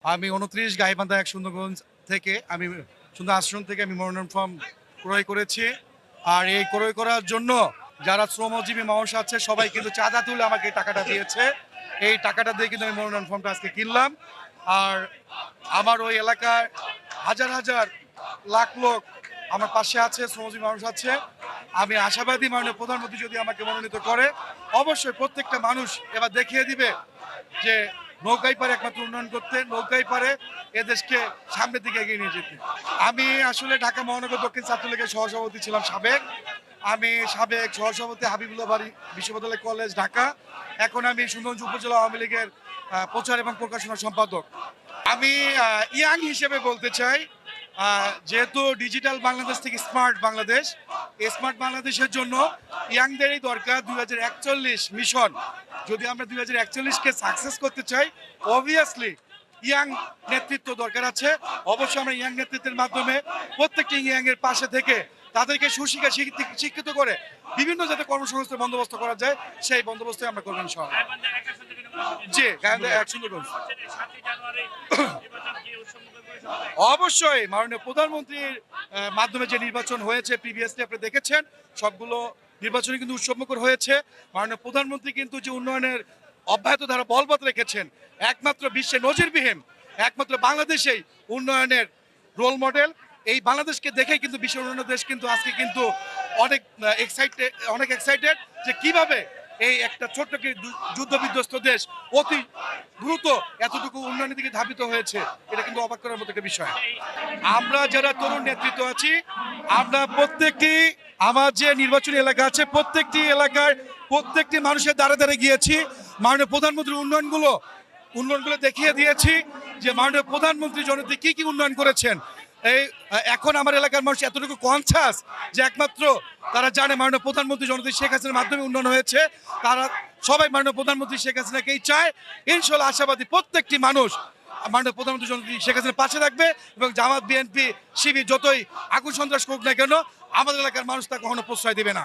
আমি ২৯ গাইবান্ধা ১ সুন্দরগঞ্জ থেকে আমি সুন্দর আশ্রম থেকে আমি মনোনয়ন ফর্ম ক্রয় করেছি। আর এই ক্রয় করার জন্য যারা শ্রমজীবী মানুষ আছে সবাই কিন্তু চাঁদা তুলে আমাকে এই টাকাটা দিয়েছে। এই টাকাটা দিয়ে কিন্তু আমি মনোনয়ন ফর্মটা আজকে কিনলাম। আর আমার ওই এলাকায় হাজার হাজার লাখ লোক আমার পাশে আছে, শ্রমজীবী মানুষ আছে। আমি আশাবাদী মাননীয় প্রধানমন্ত্রী যদি আমাকে মনোনীত করে, অবশ্যই প্রত্যেকটা মানুষ এবার দেখিয়ে দিবে যে নৌকাই পারে একমাত্র উন্নয়ন করতে, নৌকাই পারে এদেশকে সামনের দিকে এগিয়ে নিয়ে যেতে। আমি আসলে ঢাকা মহানগর দক্ষিণ ছাত্রলীগের সহসভাপতি ছিলাম সাবেক। আমি সাবেক সহসভাপতি হাবিবুল্লাহ বাড়ি বিশ্ববিদ্যালয় কলেজ ঢাকা। এখন আমি সুন্দরগঞ্জ উপজেলা আওয়ামী লীগের প্রচার এবং প্রকাশনা সম্পাদক। আমি ইয়াং হিসেবে বলতে চাই, যেহেতু ডিজিটাল বাংলাদেশ থেকে স্মার্ট বাংলাদেশ, এই স্মার্ট বাংলাদেশের জন্য ইয়াংদেরই দরকার 2041 মিশন। যদি আমরা 2041কে সাকসেস করতে চাই, অবভিয়াসলি ইয়াং নেতৃত্ব দরকার আছে। অবশ্যই আমরা ইয়াং নেতৃত্বের মাধ্যমে প্রত্যেকটি ইয়াংয়ের পাশে থেকে তাদেরকে সুশিক্ষা শিক্ষিত করে বিভিন্ন যাতে কর্মসংস্থান বন্দোবস্ত করা যায়, সেই বন্দোবস্ত আমরা করবো ইনশাআল্লাহ। জি, গাইবান্ধা ১ সুন্দরগঞ্জ। অবশ্যই মাননীয় প্রধানমন্ত্রীর মাধ্যমে যে নির্বাচন হয়েছে প্রিভিয়াসলি আপনি দেখেছেন, সবগুলো নির্বাচনই কিন্তু উৎসবমুখর হয়েছে। মাননীয় প্রধানমন্ত্রী কিন্তু যে উন্নয়নের অব্যাহত ধারা বলবৎ রেখেছেন, একমাত্র বিশ্বে নজিরবিহীন, একমাত্র বাংলাদেশেই উন্নয়নের রোল মডেল। এই বাংলাদেশকে দেখেই কিন্তু বিশ্ব উন্নয়ন দেশ কিন্তু আজকে কিন্তু অনেক এক্সাইটেড যে কিভাবে এই একটা ছোট্ট যুদ্ধ বিধ্বস্ত দেশ অতি দ্রুত এতটুকু উন্নয়নের দিকে ধাবিত হয়েছে, এটা কিন্তু অবাক করার মতো একটা বিষয়। আমরা যারা তরুণ নেতৃত্ব আছি, আমরা প্রত্যেকটি আমার যে নির্বাচনী এলাকা আছে প্রত্যেকটি এলাকার প্রত্যেকটি মানুষের দ্বারে দ্বারে গিয়েছি, মাননীয় প্রধানমন্ত্রীর উন্নয়নগুলো দেখিয়ে দিয়েছি যে মাননীয় প্রধানমন্ত্রী জনতা কি কি উন্নয়ন করেছেন। এই এখন আমার এলাকার মানুষ এতটুকু কনসাস যে একমাত্র তারা জানে মাননীয় প্রধানমন্ত্রী জনতা শেখ হাসিনার মাধ্যমে উন্নয়ন হয়েছে। তারা সবাই মাননীয় প্রধানমন্ত্রী শেখ হাসিনাকেই চায়। ইনশাল্লাহ আশাবাদী প্রত্যেকটি মানুষ মাননীয় প্রধানমন্ত্রী জনতা শেখ হাসিনার পাশে থাকবে এবং জামাত বিএনপি শিবির যতই আগুন সন্ত্রাস করুক না কেন, আমাদের এলাকার মানুষ তা কখনো প্রশ্রয় দেবে না।